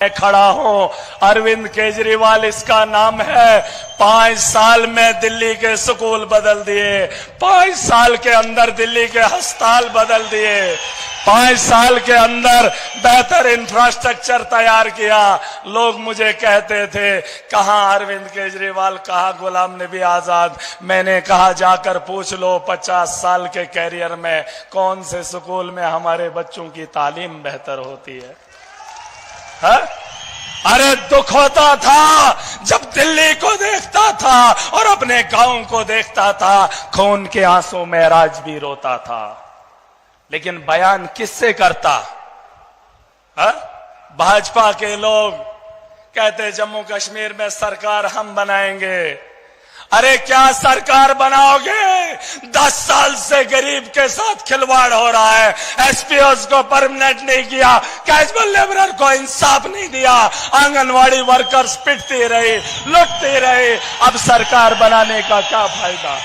मैं खड़ा हूं, अरविंद केजरीवाल इसका नाम है। 5 साल में दिल्ली के स्कूल बदल दिए, 5 साल के अंदर दिल्ली के अस्पताल बदल दिए, 5 साल के अंदर बेहतर इंफ्रास्ट्रक्चर तैयार किया। लोग मुझे कहते थे कहां अरविंद केजरीवाल, कहां गुलाम नबी आजाद। मैंने कहा जाकर पूछ लो 50 साल के कैरियर में कौन से स्कूल में हमारे बच्चों की तालीम बेहतर होती है। हा? अरे दुख होता था जब दिल्ली को देखता था और अपने गांव को देखता था, खून के आंसू में राज भी रोता था। लेकिन बयान किससे करता? हा? भाजपा के लोग कहते जम्मू कश्मीर में सरकार हम बनाएंगे। अरे क्या सरकार बनाओगे? 10 साल से गरीब के साथ खिलवाड़ हो रहा है। एसपीओस को परमानेंट नहीं किया, कैजुअल लेबरर को इंसाफ नहीं दिया, आंगनवाड़ी वर्कर्स पिटती रही, लुटती रही। अब सरकार बनाने का क्या फायदा?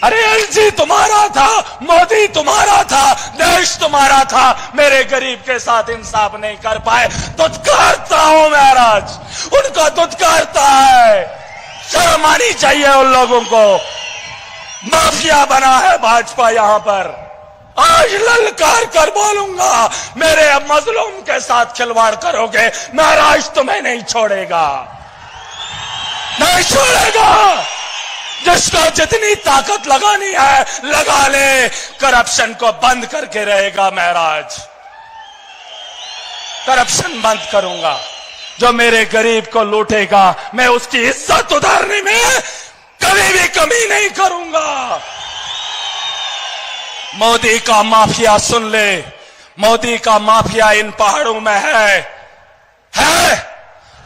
अरे एलजी तुम्हारा था, मोदी तुम्हारा था, देश तुम्हारा था, मेरे गरीब के साथ इंसाफ नहीं कर पाए। दुत्कारता हूं महाराज, उनको दुत्कारता है। शर्म आनी चाहिए उन लोगों को। माफिया बना है भाजपा यहां पर। आज ललकार कर बोलूंगा, मेरे मजलूम के साथ खिलवाड़ करोगे, महाराज तुम्हें नहीं छोड़ेगा, नहीं छोड़ेगा। जिसको जितनी ताकत लगानी है लगा ले, करप्शन को बंद करके रहेगा महाराज। करप्शन बंद करूंगा। जो मेरे गरीब को लूटेगा मैं उसकी इज्जत उतारने में कभी भी कमी नहीं करूंगा। मोदी का माफिया सुन ले, मोदी का माफिया इन पहाड़ों में है।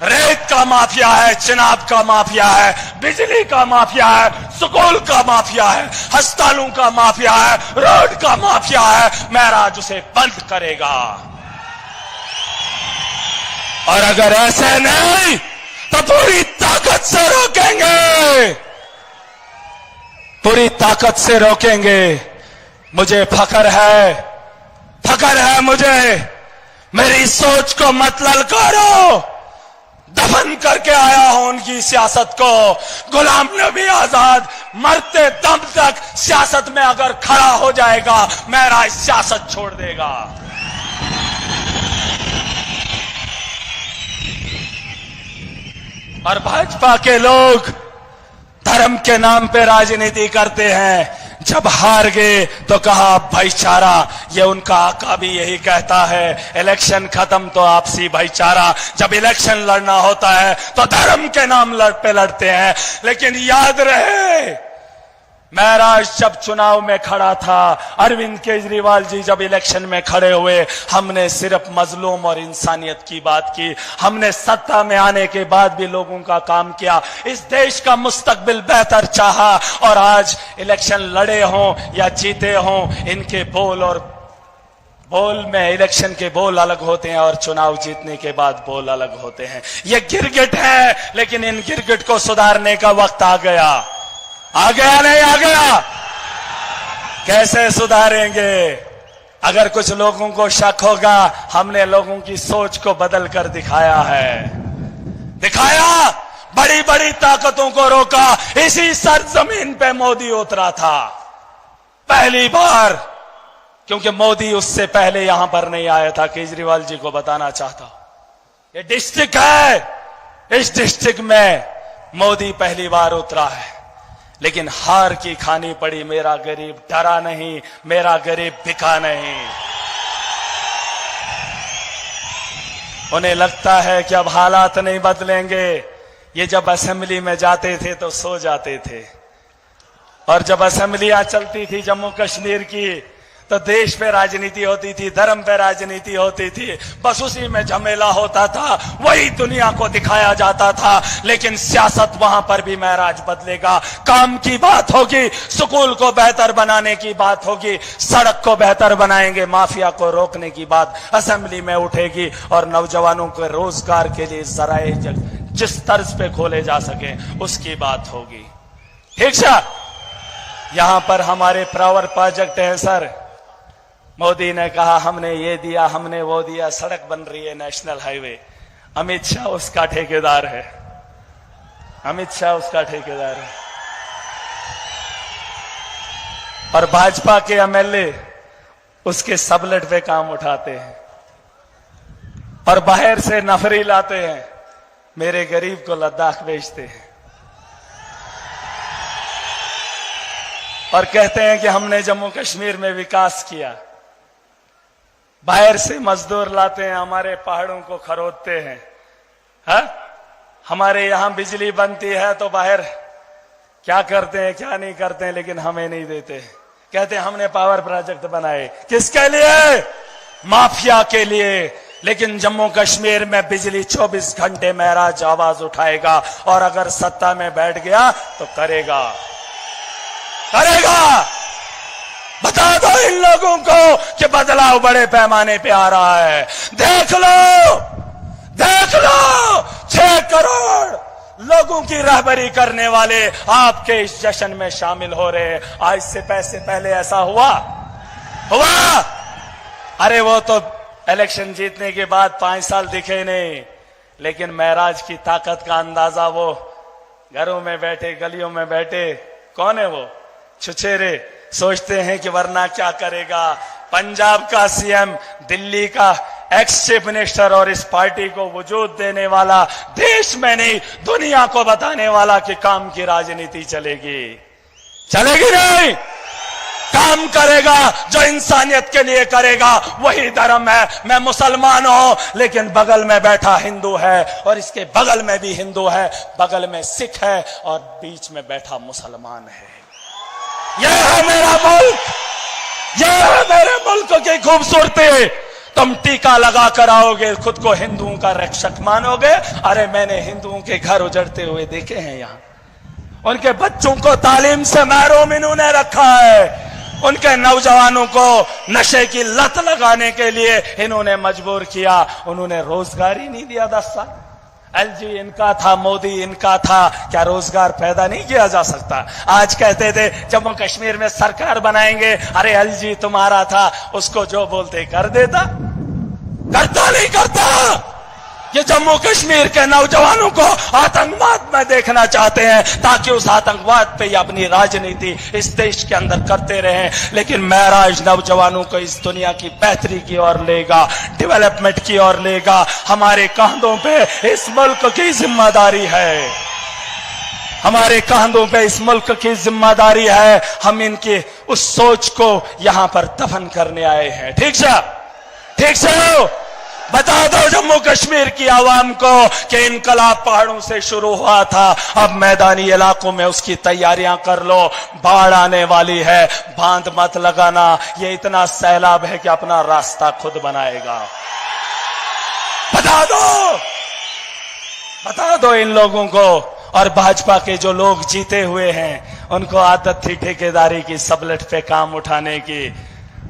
रेत का माफिया है, चिनाब का माफिया है, बिजली का माफिया है, स्कूल का माफिया है, अस्पतालों का माफिया है, रोड का माफिया है। महाराज उसे बंद करेगा। और अगर ऐसे नहीं तो पूरी ताकत से रोकेंगे, पूरी ताकत से रोकेंगे। मुझे फख्र है मुझे। मेरी सोच को मत ललकारो। दफन करके आया हूं उनकी सियासत को। गुलाम नबी आजाद मरते दम तक सियासत में अगर खड़ा हो जाएगा, मेरा सियासत छोड़ देगा। और भाजपा के लोग धर्म के नाम पे राजनीति करते हैं। जब हार गए तो कहा भाईचारा, ये उनका आका भी यही कहता है, इलेक्शन खत्म तो आपसी भाईचारा। जब इलेक्शन लड़ना होता है तो धर्म के नाम लड़ते हैं। लेकिन याद रहे, महाराज जब चुनाव में खड़ा था, अरविंद केजरीवाल जी जब इलेक्शन में खड़े हुए, हमने सिर्फ मजलूम और इंसानियत की बात की। हमने सत्ता में आने के बाद भी लोगों का काम किया, इस देश का मुस्तकबिल बेहतर चाहा। और आज इलेक्शन लड़े हों या जीते हों, इनके बोल में इलेक्शन के बोल अलग होते हैं और चुनाव जीतने के बाद बोल अलग होते हैं। ये गिरगिट है, लेकिन इन गिरगिट को सुधारने का वक्त आ गया। आ गया नहीं आ गया? कैसे सुधारेंगे? अगर कुछ लोगों को शक होगा, हमने लोगों की सोच को बदल कर दिखाया है। बड़ी बड़ी ताकतों को रोका। इसी सरजमीन पे मोदी उतरा था पहली बार, क्योंकि मोदी उससे पहले यहां पर नहीं आया था। केजरीवाल जी को बताना चाहता हूं, ये डिस्ट्रिक्ट है, इस डिस्ट्रिक्ट में मोदी पहली बार उतरा है। लेकिन हार की खानी पड़ी। मेरा गरीब डरा नहीं, मेरा गरीब बिका नहीं। उन्हें लगता है कि अब हालात नहीं बदलेंगे। ये जब असेंबली में जाते थे तो सो जाते थे, और जब असेंबलियां चलती थी जम्मू कश्मीर की तो देश पे राजनीति होती थी, धर्म पे राजनीति होती थी, बस उसी में झमेला होता था, वही दुनिया को दिखाया जाता था। लेकिन सियासत वहां पर भी महाराज बदलेगा। काम की बात होगी, स्कूल को बेहतर बनाने की बात होगी, सड़क को बेहतर बनाएंगे, माफिया को रोकने की बात असेंबली में उठेगी, और नौजवानों के रोजगार के लिए जराए जिस तर्ज पे खोले जा सके उसकी बात होगी। ठीक है? यहां पर हमारे पावर प्रोजेक्ट है सर, मोदी ने कहा हमने ये दिया, हमने वो दिया, सड़क बन रही है, नेशनल हाईवे। अमित शाह उसका ठेकेदार है, अमित शाह उसका ठेकेदार है। और भाजपा के एमएलए उसके सबलेट पे काम उठाते हैं और बाहर से नफरी लाते हैं, मेरे गरीब को लद्दाख भेजते हैं और कहते हैं कि हमने जम्मू कश्मीर में विकास किया। बाहर से मजदूर लाते हैं, हमारे पहाड़ों को खरोदते हैं। हा? हमारे यहां बिजली बनती है तो बाहर क्या करते हैं क्या नहीं करते हैं, लेकिन हमें नहीं देते। कहते हैं हमने पावर प्रोजेक्ट बनाए, किसके लिए? माफिया के लिए। लेकिन जम्मू कश्मीर में बिजली 24 घंटे महराज आवाज उठाएगा और अगर सत्ता में बैठ गया तो करेगा। बता दो इन लोगों को कि बदलाव बड़े पैमाने पे आ रहा है। देख लो 6 करोड़ लोगों की रहबरी करने वाले आपके इस जश्न में शामिल हो रहे हैं। आज से पैसे पहले ऐसा हुआ? अरे वो तो इलेक्शन जीतने के बाद 5 साल दिखे नहीं, लेकिन महराज की ताकत का अंदाजा वो घरों में बैठे, गलियों में बैठे, कौन है वो? छुछेरे सोचते हैं कि वरना क्या करेगा। पंजाब का सीएम, दिल्ली का एक्स चीफ मिनिस्टर और इस पार्टी को वजूद देने वाला, देश में नहीं दुनिया को बताने वाला कि काम की राजनीति चलेगी नहीं, काम करेगा जो इंसानियत के लिए करेगा, वही धर्म है। मैं मुसलमान हूं लेकिन बगल में बैठा हिंदू है और इसके बगल में भी हिंदू है, बगल में सिख है और बीच में बैठा मुसलमान है। यह है मेरा मुल्क, यह है मेरे मुल्क की खूबसूरती। तुम टीका लगा कर आओगे, खुद को हिंदुओं का रक्षक मानोगे। अरे मैंने हिंदुओं के घर उजड़ते हुए देखे हैं, यहां उनके बच्चों को तालीम से महरूम इन्होंने रखा है, उनके नौजवानों को नशे की लत लगाने के लिए इन्होंने मजबूर किया। उन्होंने रोजगार ही नहीं दिया 10 साल। एलजी इनका था, मोदी इनका था, क्या रोजगार पैदा नहीं किया जा सकता? आज कहते थे जम्मू कश्मीर में सरकार बनाएंगे, अरे एलजी तुम्हारा था, उसको जो बोलते कर देता, करता नहीं करता। ये जम्मू कश्मीर के नौजवानों को आतंकवाद में देखना चाहते हैं ताकि उस आतंकवाद पे अपनी राजनीति इस देश के अंदर करते रहें। लेकिन महराज नौजवानों को इस दुनिया की बेहतरी की ओर लेगा, डेवलपमेंट की ओर लेगा। हमारे कंधों पे इस मुल्क की जिम्मेदारी है, हमारे कंधों पे इस मुल्क की जिम्मेदारी है। हम इनकी उस सोच को यहां पर दफन करने आए हैं। ठीक से बता दो जम्मू कश्मीर की आवाम को कि इनकलाब पहाड़ों से शुरू हुआ था, अब मैदानी इलाकों में उसकी तैयारियां कर लो। बाढ़ आने वाली है, बांध मत लगाना, ये इतना सैलाब है कि अपना रास्ता खुद बनाएगा। बता दो इन लोगों को। और भाजपा के जो लोग जीते हुए हैं उनको आदत थी ठेकेदारी की, सबलेट पे काम उठाने की।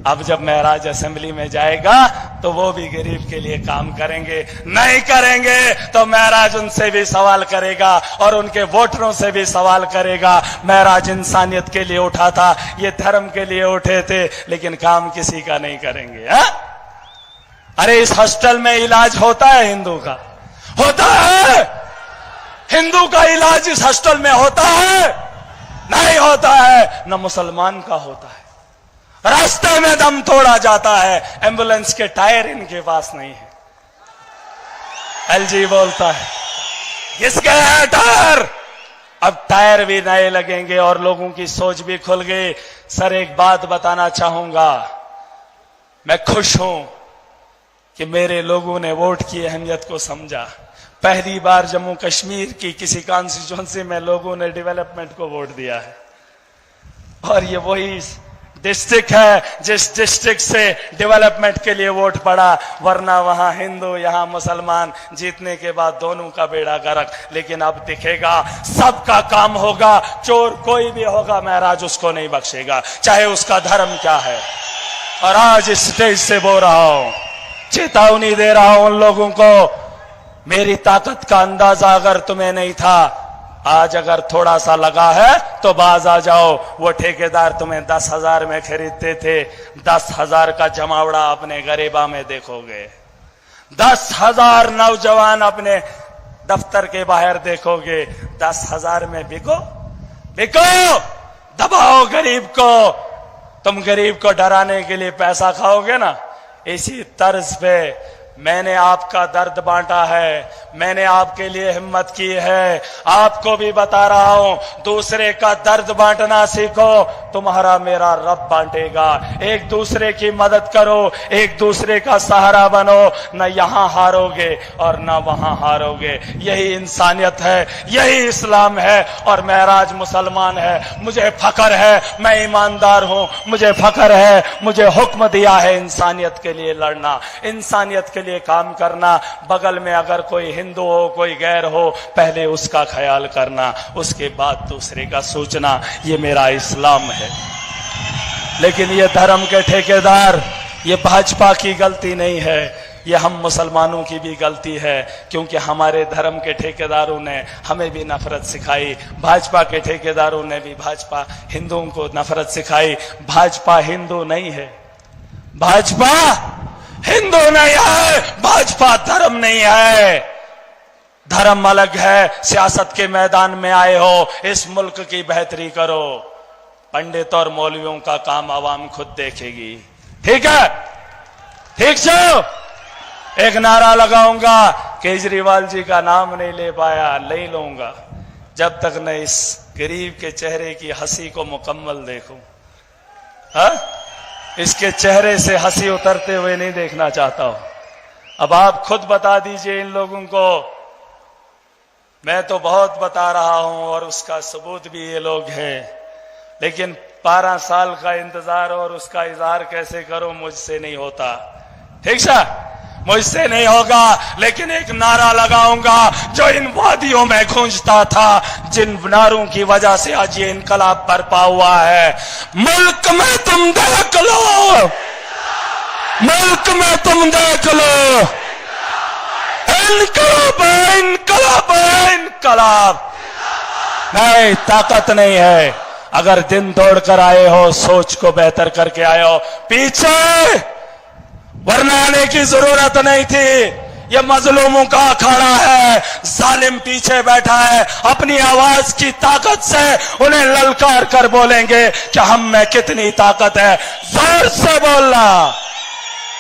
अब जब महराज असेंबली में जाएगा तो वो भी गरीब के लिए काम करेंगे। नहीं करेंगे तो महराज उनसे भी सवाल करेगा और उनके वोटरों से भी सवाल करेगा। महराज इंसानियत के लिए उठा था, ये धर्म के लिए उठे थे, लेकिन काम किसी का नहीं करेंगे। अरे इस हॉस्टल में इलाज होता है हिंदू का? होता है? हिंदू का इलाज इस हॉस्टल में होता है? नहीं होता है। न मुसलमान का होता है। रास्ते में दम तोड़ा जाता है, एम्बुलेंस के टायर इनके पास नहीं है। एलजी बोलता है किसके हैं टायर? अब टायर भी नए लगेंगे और लोगों की सोच भी खुल गई। सर एक बात बताना चाहूंगा, मैं खुश हूं कि मेरे लोगों ने वोट की अहमियत को समझा। पहली बार जम्मू कश्मीर की किसी कॉन्स्टिट्यूएंसी में लोगों ने डेवलपमेंट को वोट दिया है और ये वही डिस्ट्रिक्ट है जिस डिस्ट्रिक्ट से डेवलपमेंट के लिए वोट पड़ा, वरना वहां हिंदू यहां मुसलमान। जीतने के बाद दोनों का बेड़ा गर्क। लेकिन अब दिखेगा सबका काम होगा, चोर कोई भी होगा महराज उसको नहीं बख्शेगा, चाहे उसका धर्म क्या है। और आज इस स्टेज से बोल रहा हूं, चेतावनी दे रहा हूं उन लोगों को, मेरी ताकत का अंदाजा अगर तुम्हें नहीं था, आज अगर थोड़ा सा लगा है तो बाज आ जाओ। वो ठेकेदार तुम्हें 10,000 में खरीदते थे, 10,000 का जमावड़ा अपने गरीबा में देखोगे। 10,000 नौजवान अपने दफ्तर के बाहर देखोगे। 10,000 में बिको बिको, दबाओ गरीब को। तुम गरीब को डराने के लिए पैसा खाओगे ना। इसी तर्ज पे मैंने आपका दर्द बांटा है, मैंने आपके लिए हिम्मत की है। आपको भी बता रहा हूं, दूसरे का दर्द बांटना सीखो, तुम्हारा मेरा रब बांटेगा। एक दूसरे की मदद करो, एक दूसरे का सहारा बनो। न यहां हारोगे और न वहां हारोगे। यही इंसानियत है, यही इस्लाम है। और महराज मुसलमान है, मुझे फख्र है, मैं ईमानदार हूं, मुझे फख्र है। मुझे हुक्म दिया है इंसानियत के लिए लड़ना, इंसानियत के लिए काम करना। बगल में अगर कोई हिंदू हो, कोई गैर हो, पहले उसका ख्याल करना, उसके बाद दूसरे का सोचना। ये मेरा इस्लाम है। लेकिन ये धर्म के ठेकेदार, ये भाजपा की गलती नहीं है, ये हम मुसलमानों की भी गलती है। क्योंकि हमारे धर्म के ठेकेदारों ने हमें भी नफरत सिखाई, भाजपा के ठेकेदारों ने भी भाजपा हिंदुओं को नफरत सिखाई। भाजपा हिंदू नहीं है, भाजपा हिंदू नहीं है, भाजपा धर्म नहीं है। धर्म अलग है। सियासत के मैदान में आए हो, इस मुल्क की बेहतरी करो। पंडित और मौलवियों का काम आवाम खुद देखेगी। ठीक है, ठीक छो। एक नारा लगाऊंगा, केजरीवाल जी का नाम नहीं ले पाया, नहीं लूंगा जब तक न इस गरीब के चेहरे की हंसी को मुकम्मल देखूं। हाँ, इसके चेहरे से हंसी उतरते हुए नहीं देखना चाहता हूं। अब आप खुद बता दीजिए इन लोगों को। मैं तो बहुत बता रहा हूं और उसका सबूत भी ये लोग हैं। लेकिन 12 साल का इंतजार और उसका इजहार कैसे करो, मुझसे नहीं होता। ठीक है, मुझसे नहीं होगा। लेकिन एक नारा लगाऊंगा जो इन वादियों में गूंजता था, जिन नारों की वजह से आज ये इनकलाब बरपा हुआ है। मुल्क में तुम देख लो, मुल्क में तुम देख लो, इनकलाब इनकलाब इनकलाब। नहीं, ताकत नहीं है। अगर दिन दौड़ कर आए हो, सोच को बेहतर करके आए हो, पीछे वरना आने की जरूरत नहीं थी। ये मजलूमों का अखाड़ा है, जालिम पीछे बैठा है। अपनी आवाज की ताकत से उन्हें ललकार कर बोलेंगे कि हम में कितनी ताकत है। जोर से बोलना,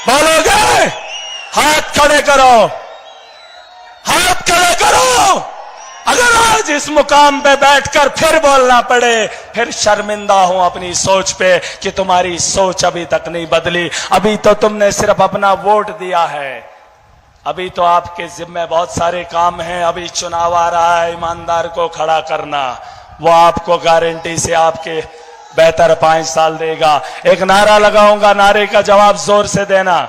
बोलोगे? हाथ खड़े करो, हाथ खड़े करो। अगर आज इस मुकाम पे बैठकर फिर बोलना पड़े, फिर शर्मिंदा हूं अपनी सोच पे कि तुम्हारी सोच अभी तक नहीं बदली। अभी तो तुमने सिर्फ अपना वोट दिया है, अभी तो आपके जिम्मे बहुत सारे काम हैं। अभी चुनाव आ रहा है, ईमानदार को खड़ा करना, वो आपको गारंटी से आपके बेहतर 5 साल देगा। एक नारा लगाऊंगा, नारे का जवाब जोर से देना।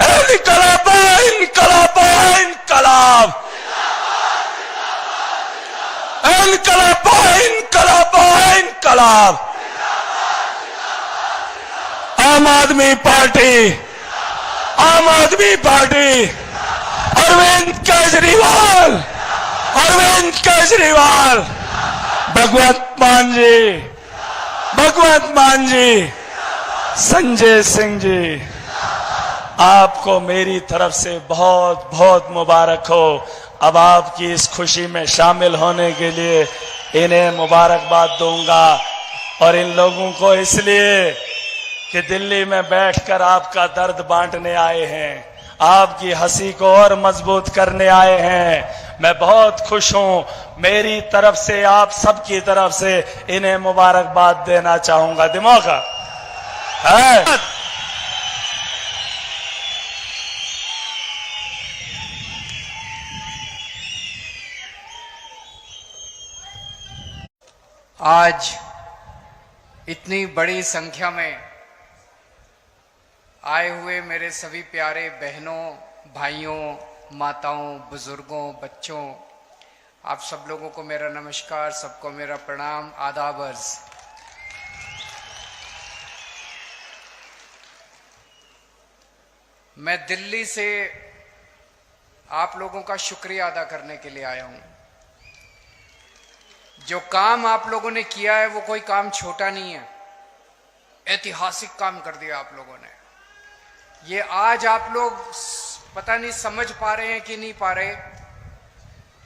इनकलाब इनकलाब इनकलाब, इनकलाब इनकलाब इनकलाब। आम आदमी पार्टी, आम आदमी पार्टी, अरविंद केजरीवाल, अरविंद केजरीवाल, भगवंत मान जी, भगवंत मान जी, संजय सिंह जी, आपको मेरी तरफ से बहुत बहुत मुबारक हो। अब आपकी इस खुशी में शामिल होने के लिए इन्हें मुबारकबाद दूंगा। और इन लोगों को इसलिए कि दिल्ली में बैठकर आपका दर्द बांटने आए हैं, आपकी हंसी को और मजबूत करने आए हैं। मैं बहुत खुश हूं। मेरी तरफ से, आप सबकी तरफ से इन्हें मुबारकबाद देना चाहूंगा। दिमाग है। आज इतनी बड़ी संख्या में आए हुए मेरे सभी प्यारे बहनों, भाइयों, माताओं, बुजुर्गों, बच्चों, आप सब लोगों को मेरा नमस्कार, सबको मेरा प्रणाम, आदाब अर्ज। मैं दिल्ली से आप लोगों का शुक्रिया अदा करने के लिए आया हूं। जो काम आप लोगों ने किया है वो कोई काम छोटा नहीं है, ऐतिहासिक काम कर दिया आप लोगों ने। ये आज आप लोग पता नहीं समझ पा रहे हैं कि नहीं पा रहे,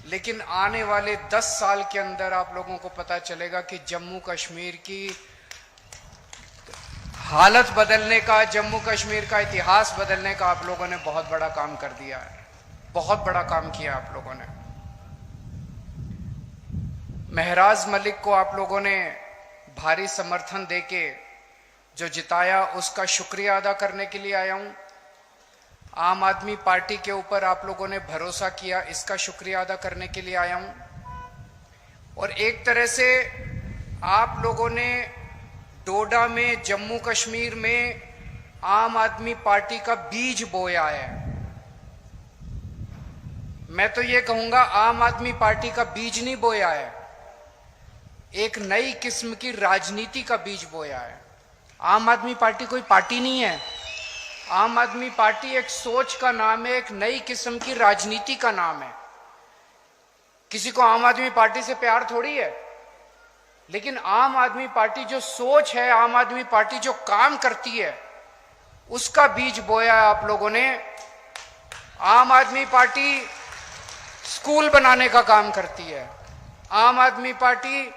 लेकिन आने वाले 10 साल के अंदर आप लोगों को पता चलेगा कि जम्मू कश्मीर की हालत बदलने का, जम्मू कश्मीर का इतिहास बदलने का आप लोगों ने बहुत बड़ा काम कर दिया है, बहुत बड़ा काम किया आप लोगों ने। महराज मलिक को आप लोगों ने भारी समर्थन देके जो जिताया, उसका शुक्रिया अदा करने के लिए आया हूं। आम आदमी पार्टी के ऊपर आप लोगों ने भरोसा किया, इसका शुक्रिया अदा करने के लिए आया हूं। और एक तरह से आप लोगों ने डोडा में, जम्मू कश्मीर में आम आदमी पार्टी का बीज बोया है। मैं तो ये कहूंगा आम आदमी पार्टी का बीज नहीं बोया है, एक नई किस्म की राजनीति का बीज बोया है। आम आदमी पार्टी कोई पार्टी नहीं है, आम आदमी पार्टी एक सोच का नाम है, एक नई किस्म की राजनीति का नाम है। किसी को आम आदमी पार्टी से प्यार थोड़ी है, लेकिन आम आदमी पार्टी जो सोच है, आम आदमी पार्टी जो काम करती है, उसका बीज बोया है आप लोगों ने। आम आदमी पार्टी स्कूल बनाने का काम करती है, आम आदमी पार्टी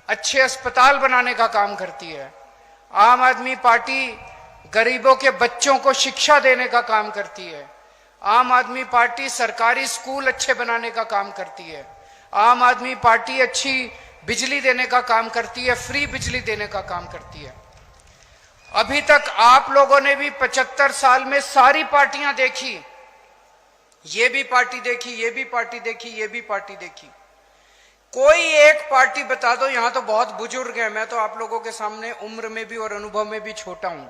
अच्छे अस्पताल बनाने का काम करती है, आम आदमी पार्टी गरीबों के बच्चों को शिक्षा देने का काम करती है, आम आदमी पार्टी सरकारी स्कूल अच्छे बनाने का काम करती है, आम आदमी पार्टी अच्छी बिजली देने का काम करती है, फ्री बिजली देने का काम करती है। अभी तक आप लोगों ने भी 75 साल में सारी पार्टियां देखी, ये भी पार्टी देखी, ये भी पार्टी देखी, ये भी पार्टी देखी। कोई एक पार्टी बता दो, यहां तो बहुत बुजुर्ग हैं, मैं तो आप लोगों के सामने उम्र में भी और अनुभव में भी छोटा हूं।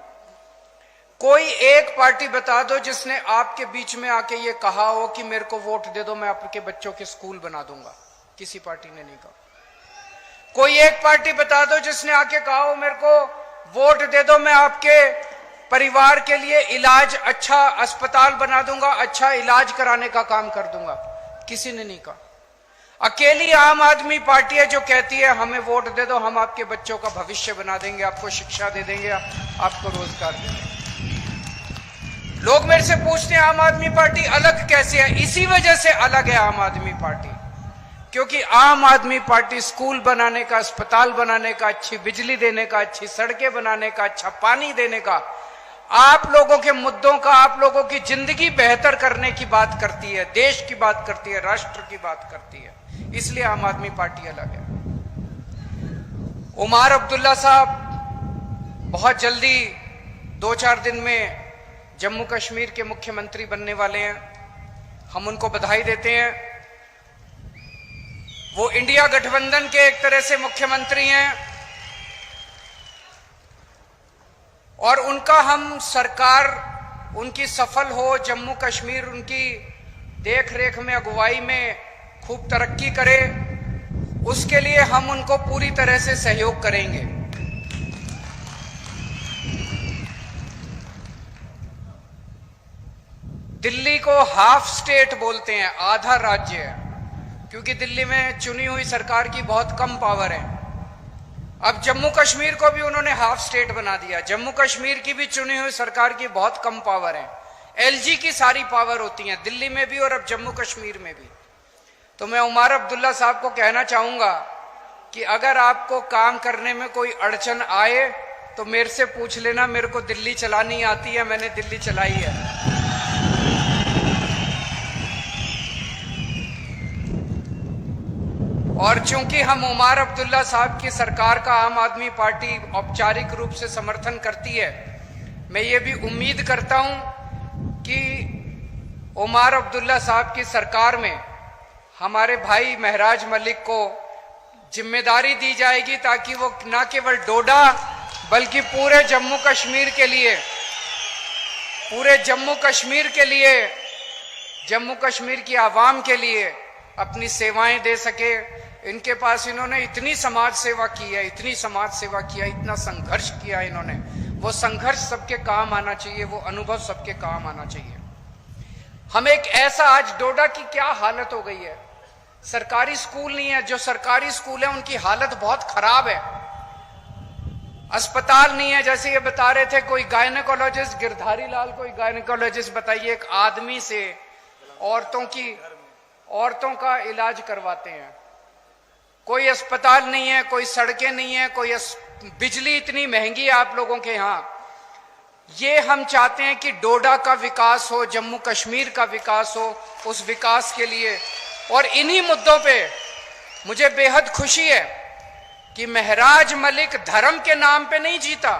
कोई एक पार्टी बता दो जिसने आपके बीच में आके ये कहा हो कि मेरे को वोट दे दो, मैं आपके बच्चों के स्कूल बना दूंगा। किसी पार्टी ने नहीं कहा। कोई एक पार्टी बता दो जिसने आके कहा हो मेरे को वोट दे दो, मैं आपके परिवार के लिए इलाज, अच्छा अस्पताल बना दूंगा, अच्छा इलाज कराने का काम कर दूंगा। किसी ने नहीं कहा। अकेली आम आदमी पार्टी है जो कहती है हमें वोट दे दो, हम आपके बच्चों का भविष्य बना देंगे, आपको शिक्षा दे देंगे, आपको रोजगार दे देंगे। लोग मेरे से पूछते हैं आम आदमी पार्टी अलग कैसे है? इसी वजह से अलग है आम आदमी पार्टी, क्योंकि आम आदमी पार्टी स्कूल बनाने का, अस्पताल बनाने का, अच्छी बिजली देने का, अच्छी सड़कें बनाने का, अच्छा पानी देने का, आप लोगों के मुद्दों का, आप लोगों की जिंदगी बेहतर करने की बात करती है, देश की बात करती है, राष्ट्र की बात करती है। इसलिए आम आदमी पार्टी अलग है। उमर अब्दुल्ला साहब बहुत जल्दी 2-4 दिन में जम्मू कश्मीर के मुख्यमंत्री बनने वाले हैं। हम उनको बधाई देते हैं। वो इंडिया गठबंधन के एक तरह से मुख्यमंत्री हैं और उनका हम सरकार उनकी सफल हो, जम्मू कश्मीर उनकी देख रेख में, अगुवाई में खूब तरक्की करे, उसके लिए हम उनको पूरी तरह से सहयोग करेंगे। दिल्ली को हाफ स्टेट बोलते हैं, आधा राज्य है, क्योंकि दिल्ली में चुनी हुई सरकार की बहुत कम पावर है। अब जम्मू कश्मीर को भी उन्होंने हाफ स्टेट बना दिया। जम्मू कश्मीर की भी चुनी हुई सरकार की बहुत कम पावर है, एलजी की सारी पावर होती है दिल्ली में भी और अब जम्मू कश्मीर में भी। तो मैं उमर अब्दुल्ला साहब को कहना चाहूंगा कि अगर आपको काम करने में कोई अड़चन आए तो मेरे से पूछ लेना, मेरे को दिल्ली चलानी आती है, मैंने दिल्ली चलाई है। और चूंकि हम उमर अब्दुल्ला साहब की सरकार का आम आदमी पार्टी औपचारिक रूप से समर्थन करती है, मैं ये भी उम्मीद करता हूं कि उमर अब्दुल्ला साहब की सरकार में हमारे भाई महराज मलिक को जिम्मेदारी दी जाएगी, ताकि वो न केवल डोडा बल्कि पूरे जम्मू कश्मीर के लिए, पूरे जम्मू कश्मीर के लिए, जम्मू कश्मीर की आवाम के लिए अपनी सेवाएं दे सके। इनके पास इन्होंने इतनी समाज सेवा की है, इतनी समाज सेवा किया, इतना संघर्ष किया इन्होंने, वो संघर्ष सबके काम आना चाहिए, वो अनुभव सबके काम आना चाहिए। हम एक ऐसा, आज डोडा की क्या हालत हो गई है, सरकारी स्कूल नहीं है। जो सरकारी स्कूल है उनकी हालत बहुत खराब है। अस्पताल नहीं है। जैसे ये बता रहे थे कोई गायनेकोलॉजिस्ट, गिरधारी लाल कोई गायनेकोलॉजिस्ट, बताइए एक आदमी से औरतों का इलाज करवाते हैं। कोई अस्पताल नहीं है, कोई सड़कें नहीं है, कोई बिजली इतनी महंगी है आप लोगों के यहां। ये हम चाहते हैं कि डोडा का विकास हो, जम्मू कश्मीर का विकास हो। उस विकास के लिए और इन्हीं मुद्दों पे मुझे बेहद खुशी है कि महराज मलिक धर्म के नाम पे नहीं जीता।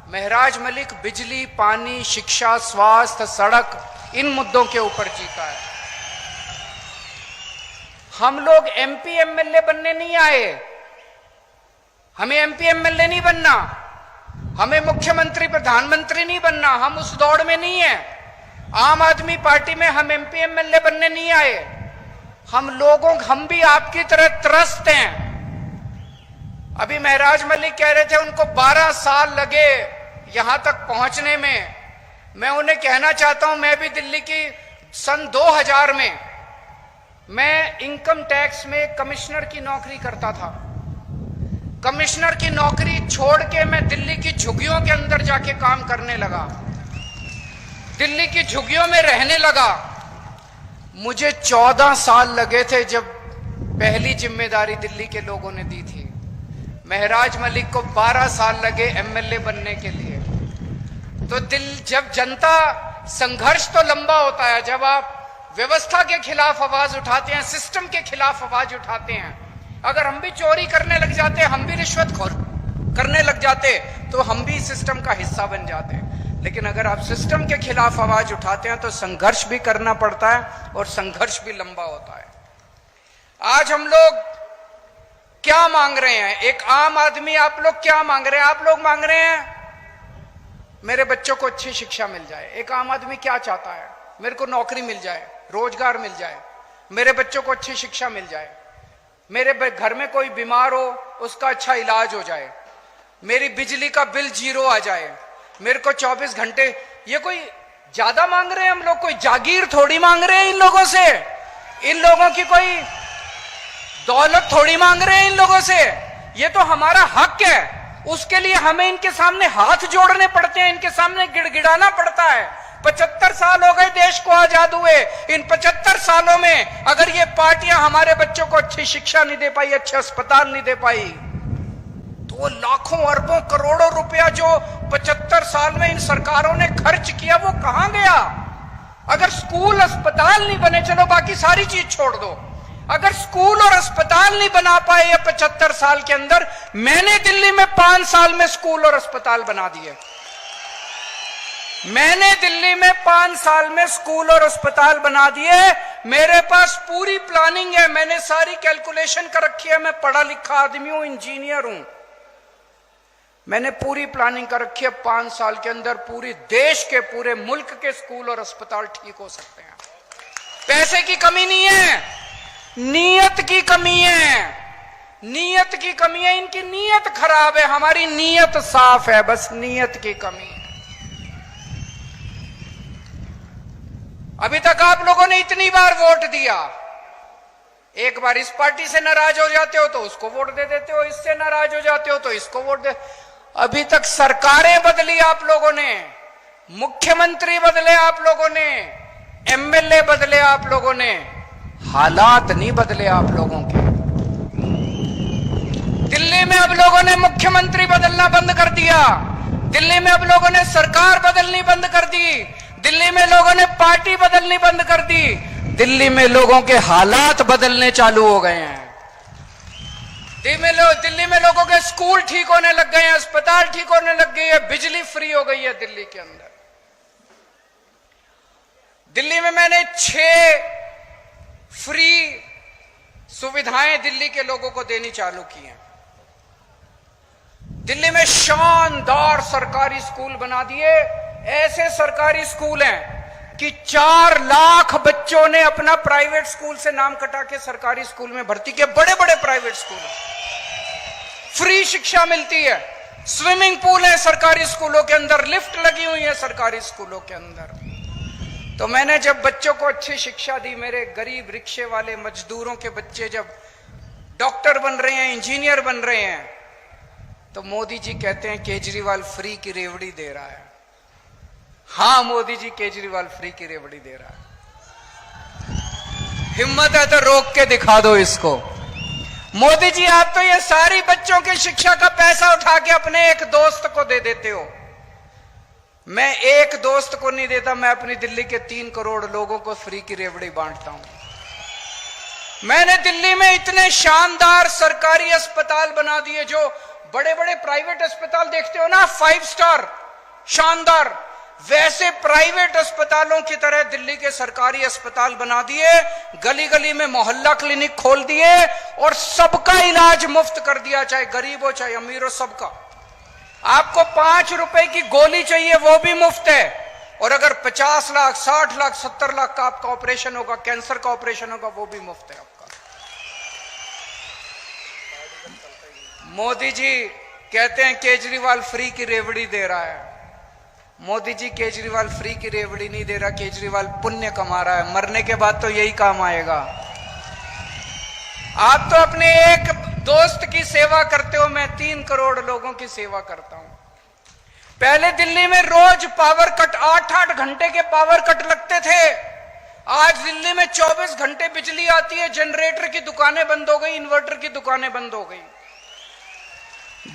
महराज मलिक बिजली, पानी, शिक्षा, स्वास्थ्य, सड़क, इन मुद्दों के ऊपर जीता है। हम लोग एमपी एमएलए बनने नहीं आए। हमें एमपी एमएलए नहीं बनना, हमें मुख्यमंत्री प्रधानमंत्री नहीं बनना, हम उस दौड़ में नहीं है। आम आदमी पार्टी में हम एमपी एमएलए बनने नहीं आए। हम भी आपकी तरह त्रस्त हैं। अभी महराज मलिक कह रहे थे उनको 12 साल लगे यहां तक पहुंचने में। मैं उन्हें कहना चाहता हूं, मैं भी दिल्ली की सन 2000 में मैं इनकम टैक्स में कमिश्नर की नौकरी करता था। कमिश्नर की नौकरी छोड़ के मैं दिल्ली की झुग्गियों के अंदर जाके काम करने लगा, दिल्ली की झुग्गियों में रहने लगा। मुझे 14 साल लगे थे जब पहली जिम्मेदारी दिल्ली के लोगों ने दी थी। महराज मलिक को 12 साल लगे एमएलए बनने के लिए। तो जब जनता, संघर्ष तो लंबा होता है। जब आप व्यवस्था के खिलाफ आवाज उठाते हैं, सिस्टम के खिलाफ आवाज उठाते हैं, अगर हम भी चोरी करने लग जाते, हम भी रिश्वतखोर करने लग जाते, तो हम भी सिस्टम का हिस्सा बन जाते। लेकिन अगर आप सिस्टम के खिलाफ आवाज उठाते हैं तो संघर्ष भी करना पड़ता है और संघर्ष भी लंबा होता है। आज हम लोग क्या मांग रहे हैं? एक आम आदमी, आप लोग क्या मांग रहे हैं? आप लोग मांग रहे हैं मेरे बच्चों को अच्छी शिक्षा मिल जाए। एक आम आदमी क्या चाहता है? मेरे को नौकरी मिल जाए, रोजगार मिल जाए, मेरे बच्चों को अच्छी शिक्षा मिल जाए, मेरे घर में कोई बीमार हो उसका अच्छा इलाज हो जाए, मेरी बिजली का बिल 0 आ जाए, मेरे को 24 घंटे। ये कोई ज्यादा मांग रहे हैं हम लोग? कोई जागीर थोड़ी मांग रहे हैं इन लोगों से। इन लोगों की कोई दौलत थोड़ी मांग रहे हैं इन लोगों से। ये तो हमारा हक है। उसके लिए हमें इनके सामने हाथ जोड़ने पड़ते हैं, इनके सामने गिड़गिड़ाना पड़ता है। 75 साल हो गए देश को आजाद हुए। इन 75 सालों में अगर ये पार्टियां हमारे बच्चों को अच्छी शिक्षा नहीं दे पाई, अच्छे अस्पताल नहीं दे पाई, तो वो लाखों अरबों करोड़ों रुपया जो 75 साल में इन सरकारों ने खर्च किया, वो कहां गया? अगर स्कूल अस्पताल नहीं बने, चलो बाकी सारी चीज छोड़ दो, अगर स्कूल और अस्पताल नहीं बना पाए ये 75 साल के अंदर, मैंने दिल्ली में 5 साल में स्कूल और अस्पताल बना दिए। मैंने दिल्ली में 5 साल में स्कूल और अस्पताल बना दिए। मेरे पास पूरी प्लानिंग है, मैंने सारी कैलकुलेशन कर रखी है। मैं पढ़ा लिखा आदमी हूं, इंजीनियर हूं। मैंने पूरी प्लानिंग कर रखी है। 5 साल के अंदर पूरी देश के, पूरे मुल्क के स्कूल और अस्पताल ठीक हो सकते हैं। पैसे की कमी नहीं है, नीयत की कमी है। नीयत की कमी है, इनकी नीयत खराब है, हमारी नीयत साफ है, बस नीयत की कमी है। अभी तक आप लोगों ने इतनी बार वोट दिया, एक बार इस पार्टी से नाराज हो जाते हो तो उसको वोट दे देते हो, इससे नाराज हो जाते हो तो इसको वोट दे। अभी तक सरकारें बदली आप लोगों ने, मुख्यमंत्री बदले आप लोगों ने, एमएलए बदले आप लोगों ने, हालात नहीं बदले आप लोगों के। दिल्ली में अब लोगों ने मुख्यमंत्री बदलना बंद कर दिया, दिल्ली में अब लोगों ने सरकार बदलनी बंद कर दी, दिल्ली में लोगों ने पार्टी बदलनी बंद कर दी, दिल्ली में लोगों के हालात बदलने चालू हो गए हैं। दिल्ली में लोगों के स्कूल ठीक होने लग गए हैं, अस्पताल ठीक होने लग गई है, बिजली फ्री हो गई है दिल्ली के अंदर। दिल्ली में मैंने 6 फ्री सुविधाएं दिल्ली के लोगों को देनी चालू की हैं। दिल्ली में शानदार सरकारी स्कूल बना दिए। ऐसे सरकारी स्कूल हैं कि 4 लाख बच्चों ने अपना प्राइवेट स्कूल से नाम कटा के सरकारी स्कूल में भर्ती किए। बड़े बड़े प्राइवेट स्कूल, फ्री शिक्षा मिलती है, स्विमिंग पूल है सरकारी स्कूलों के अंदर, लिफ्ट लगी हुई है सरकारी स्कूलों के अंदर। तो मैंने जब बच्चों को अच्छी शिक्षा दी, मेरे गरीब रिक्शे वाले मजदूरों के बच्चे जब डॉक्टर बन रहे हैं, इंजीनियर बन रहे हैं, तो मोदी जी कहते हैं केजरीवाल फ्री की रेवड़ी दे रहा है। हां मोदी जी, केजरीवाल फ्री की रेवड़ी दे रहा है। हिम्मत है तो रोक के दिखा दो इसको। मोदी जी, आप तो ये सारी बच्चों की शिक्षा का पैसा उठा के अपने एक दोस्त को दे देते हो। मैं एक दोस्त को नहीं देता, मैं अपनी दिल्ली के 3 करोड़ लोगों को फ्री की रेवड़ी बांटता हूं। मैंने दिल्ली में इतने शानदार सरकारी अस्पताल बना दिए, जो बड़े बड़े प्राइवेट अस्पताल देखते हो ना, 5 स्टार शानदार, वैसे प्राइवेट अस्पतालों की तरह दिल्ली के सरकारी अस्पताल बना दिए, गली गली में मोहल्ला क्लिनिक खोल दिए और सबका इलाज मुफ्त कर दिया, चाहे गरीब हो चाहे अमीर हो, सबका। आपको 5 रुपए की गोली चाहिए वो भी मुफ्त है, और अगर 50 लाख 60 लाख 70 लाख का आपका ऑपरेशन होगा, कैंसर का ऑपरेशन होगा, वो भी मुफ्त है आपका। मोदी जी कहते हैं केजरीवाल फ्री की रेवड़ी दे रहा है। मोदी जी, केजरीवाल फ्री की रेवड़ी नहीं दे रहा, केजरीवाल पुण्य कमा रहा है। मरने के बाद तो यही काम आएगा। आप तो अपने एक दोस्त की सेवा करते हो, मैं 3 करोड़ लोगों की सेवा करता हूं। पहले दिल्ली में रोज पावर कट, 8-8 घंटे के पावर कट लगते थे। आज दिल्ली में 24 घंटे बिजली आती है, जनरेटर की दुकानें बंद हो गई, इन्वर्टर की दुकानें बंद हो गई।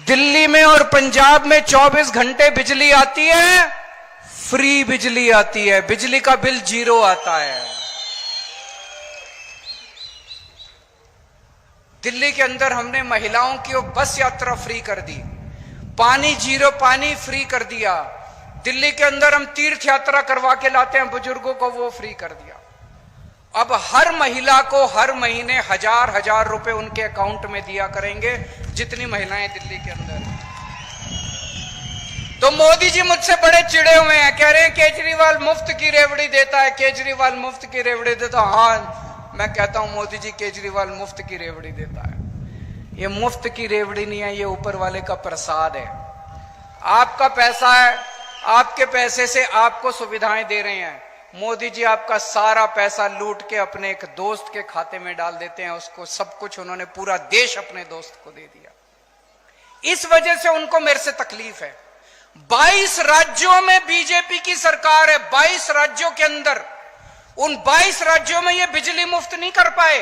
दिल्ली में और पंजाब में 24 घंटे बिजली आती है, फ्री बिजली आती है, बिजली का बिल 0 आता है। दिल्ली के अंदर हमने महिलाओं की बस यात्रा फ्री कर दी, पानी 0 पानी फ्री कर दिया। दिल्ली के अंदर हम तीर्थ यात्रा करवा के लाते हैं बुजुर्गों को, वो फ्री कर दिया। अब हर महिला को हर महीने 1000 रुपए उनके अकाउंट में दिया करेंगे, जितनी महिलाएं दिल्ली के अंदर। तो मोदी जी मुझसे बड़े चिड़े हुए हैं, कह रहे हैं केजरीवाल मुफ्त की रेवड़ी देता है, केजरीवाल मुफ्त की रेवड़ी देता है। हाँ, मैं कहता हूं मोदी जी, केजरीवाल मुफ्त की रेवड़ी देता है। ये मुफ्त की रेवड़ी नहीं है, ये ऊपर वाले का प्रसाद है। आपका पैसा है, आपके पैसे से आपको सुविधाएं दे रहे हैं। मोदी जी आपका सारा पैसा लूट के अपने एक दोस्त के खाते में डाल देते हैं, उसको सब कुछ, उन्होंने पूरा देश अपने दोस्त को दे दिया। इस वजह से उनको मेरे से तकलीफ है। 22 राज्यों में बीजेपी की सरकार है, 22 राज्यों के अंदर, उन 22 राज्यों में ये बिजली मुफ्त नहीं कर पाए,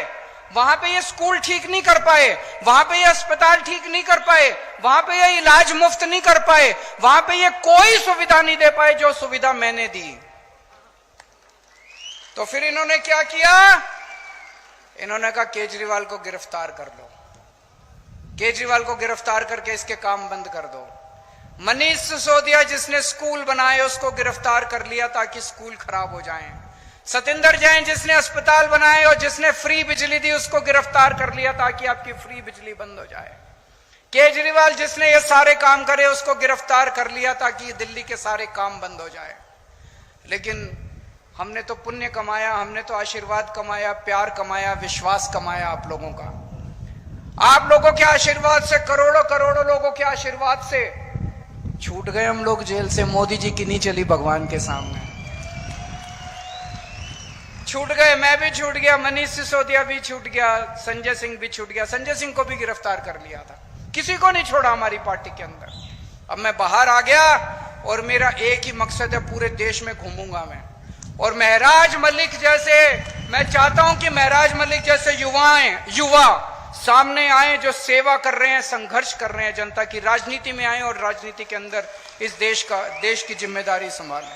वहां पे ये स्कूल ठीक नहीं कर पाए, वहां पे ये अस्पताल ठीक नहीं कर पाए, वहां पे ये इलाज मुफ्त नहीं कर पाए, वहां पे ये कोई सुविधा नहीं दे पाए जो सुविधा मैंने दी। तो फिर इन्होंने क्या किया? इन्होंने कहा केजरीवाल को गिरफ्तार कर लो, केजरीवाल को गिरफ्तार करके इसके काम बंद कर दो। मनीष सिसोदिया जिसने स्कूल बनाए उसको गिरफ्तार कर लिया ताकि स्कूल खराब हो जाएं। सतिंदर जैन जिसने अस्पताल बनाए और जिसने फ्री बिजली दी उसको गिरफ्तार कर लिया ताकि आपकी फ्री बिजली बंद हो जाए। केजरीवाल जिसने ये सारे काम करे उसको गिरफ्तार कर लिया ताकि दिल्ली के सारे काम बंद हो जाए। लेकिन हमने तो पुण्य कमाया, हमने तो आशीर्वाद कमाया, प्यार कमाया, विश्वास कमाया आप लोगों का। आप लोगों के आशीर्वाद से, करोड़ों करोड़ों लोगों के आशीर्वाद से छूट गए हम लोग जेल से। मोदी जी की नहीं चली भगवान के सामने, छूट गए। मैं भी छूट गया, मनीष सिसोदिया भी छूट गया, संजय सिंह भी छूट गया। संजय सिंह को भी गिरफ्तार कर लिया था, किसी को नहीं छोड़ा हमारी पार्टी के अंदर। अब मैं बाहर आ गया और मेरा एक ही मकसद है, पूरे देश में घूमूंगा मैं। और महराज मलिक जैसे, मैं चाहता हूं कि महराज मलिक जैसे युवा सामने आए जो सेवा कर रहे हैं, संघर्ष कर रहे हैं, जनता की राजनीति में आए और राजनीति के अंदर इस देश की जिम्मेदारी संभालें।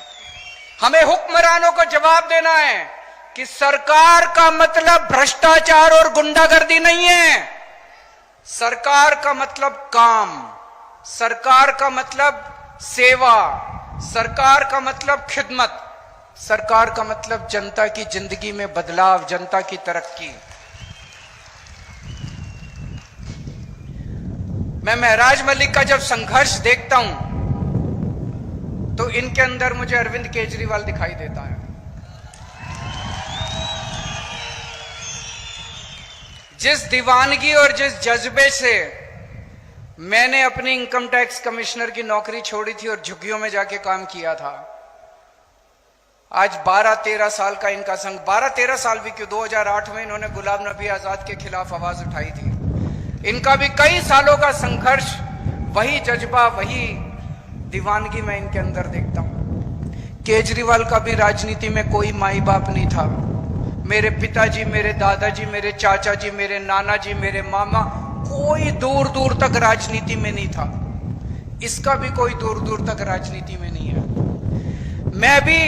हमें हुक्मरानों को जवाब देना है कि सरकार का मतलब भ्रष्टाचार और गुंडागर्दी नहीं है। सरकार का मतलब काम, सरकार का मतलब सेवा, सरकार का मतलब खिदमत, सरकार का मतलब जनता की जिंदगी में बदलाव, जनता की तरक्की। मैं महराज मलिक का जब संघर्ष देखता हूं तो इनके अंदर मुझे अरविंद केजरीवाल दिखाई देता है। जिस दीवानगी और जिस जज्बे से मैंने अपनी इनकम टैक्स कमिश्नर की नौकरी छोड़ी थी और झुग्गियों में जाके काम किया था, आज 12-13 साल का इनका संघ, 12-13 साल भी क्यों, 2008 में इन्होंने गुलाम नबी आजाद के खिलाफ आवाज उठाई थी। इनका भी कई सालों का संघर्ष, वही जज्बा, वही दीवानगी मैं इनके अंदर देखता हूं। केजरीवाल का भी राजनीति में कोई माई बाप नहीं था। मेरे पिताजी, मेरे दादाजी, मेरे चाचा जी, मेरे नाना जी, मेरे मामा, कोई दूर दूर तक राजनीति में नहीं था। इसका भी कोई दूर दूर तक राजनीति में नहीं है। मैं भी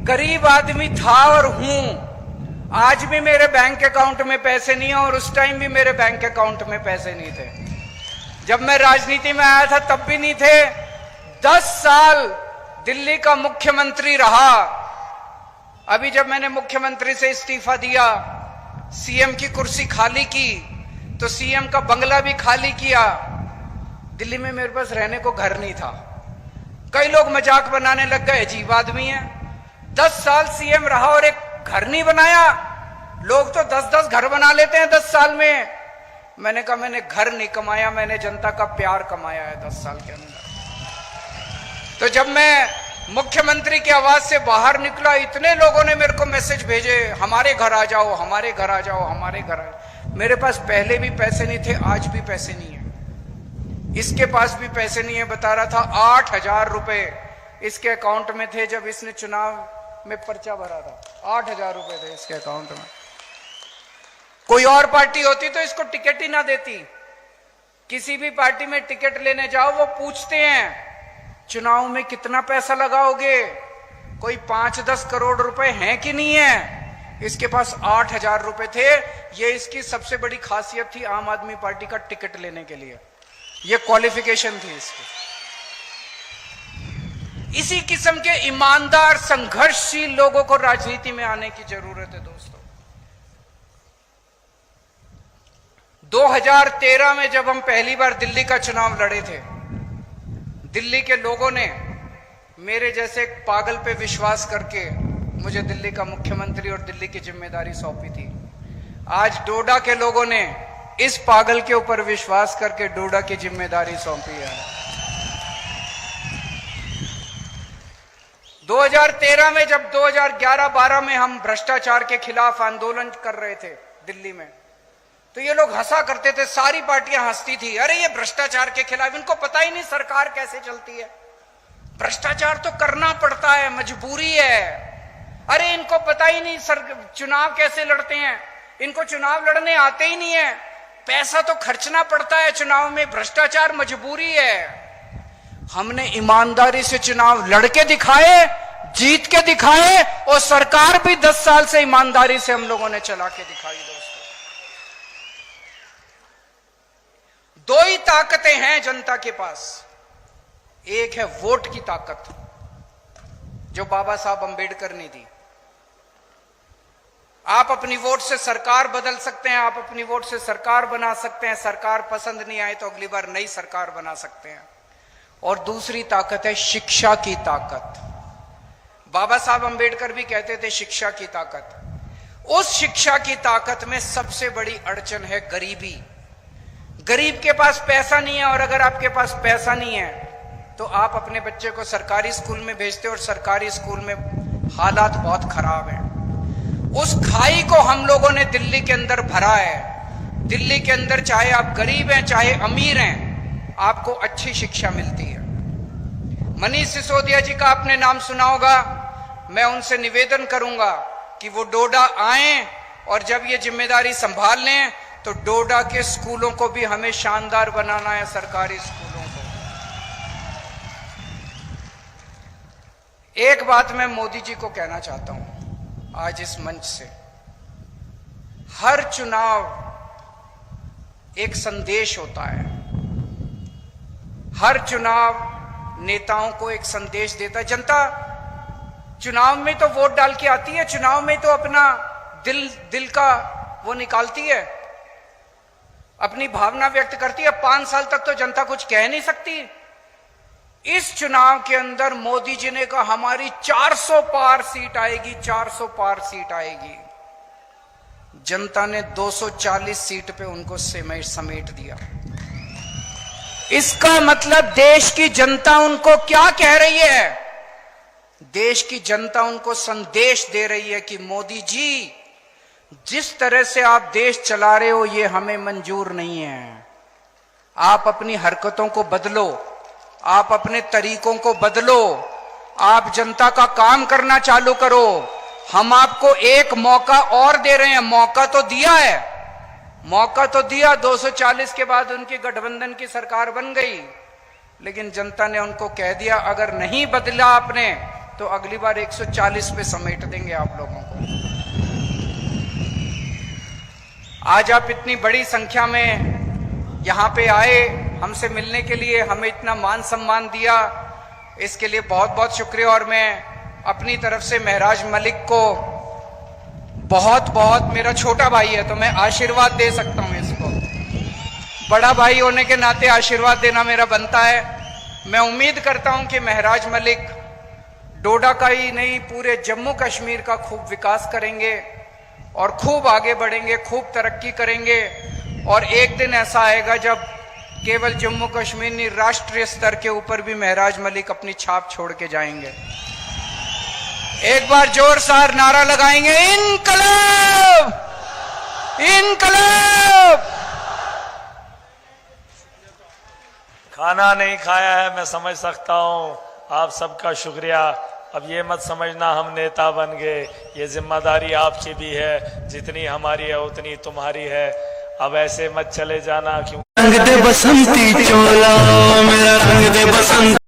गरीब आदमी था और हूं। आज भी मेरे बैंक अकाउंट में पैसे नहीं है और उस टाइम भी मेरे बैंक अकाउंट में पैसे नहीं थे। जब मैं राजनीति में आया था तब भी नहीं थे। 10 साल दिल्ली का मुख्यमंत्री रहा। अभी जब मैंने मुख्यमंत्री से इस्तीफा दिया, सीएम की कुर्सी खाली की, तो सीएम का बंगला भी खाली किया। दिल्ली में मेरे पास रहने को घर नहीं था। कई लोग मजाक बनाने लग गए, अजीब आदमी है, 10 साल सीएम रहा और एक घर नहीं बनाया। लोग तो 10-10 घर बना लेते हैं 10 साल में। मैंने कहा मैंने घर नहीं कमाया, मैंने जनता का प्यार कमाया है 10 साल के अंदर। तो जब मैं मुख्यमंत्री की आवाज से बाहर निकला, इतने लोगों ने मेरे को मैसेज भेजे, हमारे घर आ जाओ, हमारे घर आ जाओ, हमारे घर आ जाओ। मेरे पास पहले भी पैसे नहीं थे, आज भी पैसे नहीं है। इसके पास भी पैसे नहीं है, बता रहा था 8,000 रुपए इसके अकाउंट में थे जब इसने चुनाव में पर्चा भरा था। 8,000 रुपए थे इसके अकाउंट में। कोई और पार्टी होती तो इसको टिकट ही ना देती। किसी भी पार्टी में टिकट लेने जाओ, वो पूछते हैं चुनाव में कितना पैसा लगाओगे, कोई 5-10 करोड़ रुपए हैं कि नहीं है। इसके पास 8,000 रुपए थे। ये इसकी सबसे बड़ी खासियत थी आम आदमी पार्टी का टिकट लेने के लिए। ये क्वालिफिकेशन थी इसकी। इसी किस्म के ईमानदार, संघर्षशील लोगों को राजनीति में आने की जरूरत है दोस्तों। 2013 में जब हम पहली बार दिल्ली का चुनाव लड़े थे, दिल्ली के लोगों ने मेरे जैसे एक पागल पे विश्वास करके मुझे दिल्ली का मुख्यमंत्री और दिल्ली की जिम्मेदारी सौंपी थी। आज डोडा के लोगों ने इस पागल के ऊपर विश्वास करके डोडा की जिम्मेदारी सौंपी है। 2013 में जब 2011-12 में हम भ्रष्टाचार के खिलाफ आंदोलन कर रहे थे दिल्ली में, तो ये लोग हंसा करते थे, सारी पार्टियां हंसती थी, अरे ये भ्रष्टाचार के खिलाफ, इनको पता ही नहीं सरकार कैसे चलती है। भ्रष्टाचार तो करना पड़ता है, मजबूरी है। अरे इनको पता ही नहीं चुनाव कैसे लड़ते हैं, इनको चुनाव लड़ने आते ही नहीं है, पैसा तो खर्चना पड़ता है चुनाव में, भ्रष्टाचार मजबूरी है। हमने ईमानदारी से चुनाव लड़के दिखाए, जीत के दिखाए, और सरकार भी 10 साल से ईमानदारी से हम लोगों ने चला के दिखाई। दोस्तों, दो ही ताकतें हैं जनता के पास। एक है वोट की ताकत, जो बाबा साहब अंबेडकर ने दी। आप अपनी वोट से सरकार बदल सकते हैं, आप अपनी वोट से सरकार बना सकते हैं। सरकार पसंद नहीं आए तो अगली बार नई सरकार बना सकते हैं। और दूसरी ताकत है शिक्षा की ताकत। बाबा साहब अंबेडकर भी कहते थे शिक्षा की ताकत। उस शिक्षा की ताकत में सबसे बड़ी अड़चन है गरीबी। गरीब के पास पैसा नहीं है, और अगर आपके पास पैसा नहीं है तो आप अपने बच्चे को सरकारी स्कूल में भेजते हो, और सरकारी स्कूल में हालात बहुत खराब हैं। उस खाई को हम लोगों ने दिल्ली के अंदर भरा है। दिल्ली के अंदर चाहे आप गरीब हैं चाहे अमीर हैं, आपको अच्छी शिक्षा मिलती है। मनीष सिसोदिया जी का आपने नाम सुना होगा। मैं उनसे निवेदन करूंगा कि वो डोडा आएं, और जब ये जिम्मेदारी संभाल लें तो डोडा के स्कूलों को भी हमें शानदार बनाना है, सरकारी स्कूलों को। एक बात मैं मोदी जी को कहना चाहता हूं आज इस मंच से। हर चुनाव एक संदेश होता है। हर चुनाव नेताओं को एक संदेश देता है। जनता चुनाव में तो वोट डाल के आती है, चुनाव में तो अपना दिल का वो निकालती है, अपनी भावना व्यक्त करती है। 5 साल तक तो जनता कुछ कह नहीं सकती। इस चुनाव के अंदर मोदी जी ने कहा हमारी 400 पार सीट आएगी, 400 पार सीट आएगी। जनता ने 240 सीट पे उनको समेट दिया। इसका मतलब देश की जनता उनको क्या कह रही है? देश की जनता उनको संदेश दे रही है कि मोदी जी, जिस तरह से आप देश चला रहे हो ये हमें मंजूर नहीं है। आप अपनी हरकतों को बदलो, आप अपने तरीकों को बदलो, आप जनता का काम करना चालू करो। हम आपको एक मौका और दे रहे हैं। मौका तो दिया है, मौका तो दिया। 240 के बाद उनकी गठबंधन की सरकार बन गई, लेकिन जनता ने उनको कह दिया अगर नहीं बदला आपने तो अगली बार 140 पे समेट देंगे आप लोगों को। आज आप इतनी बड़ी संख्या में यहां पे आए हमसे मिलने के लिए, हमें इतना मान सम्मान दिया, इसके लिए बहुत बहुत शुक्रिया। और मैं अपनी तरफ से महराज मलिक को बहुत बहुत, मेरा छोटा भाई है तो मैं आशीर्वाद दे सकता हूं इसको, बड़ा भाई होने के नाते आशीर्वाद देना मेरा बनता है। मैं उम्मीद करता हूं कि महराज मलिक डोडा का ही नहीं पूरे जम्मू कश्मीर का खूब विकास करेंगे और खूब आगे बढ़ेंगे, खूब तरक्की करेंगे। और एक दिन ऐसा आएगा जब केवल जम्मू कश्मीर नहीं, राष्ट्रीय स्तर के ऊपर भी महराज मलिक अपनी छाप छोड़ के जाएंगे। एक बार जोरदार नारा लगाएंगे, इनकलाब, इनकलाब। खाना नहीं खाया है, मैं समझ सकता हूं, आप सबका शुक्रिया। अब ये मत समझना हम नेता बन गए, ये जिम्मेदारी आपकी भी है, जितनी हमारी है उतनी तुम्हारी है। अब ऐसे मत चले जाना क्यों रंग दे बसंती चोला, मेरा रंग दे बसंती।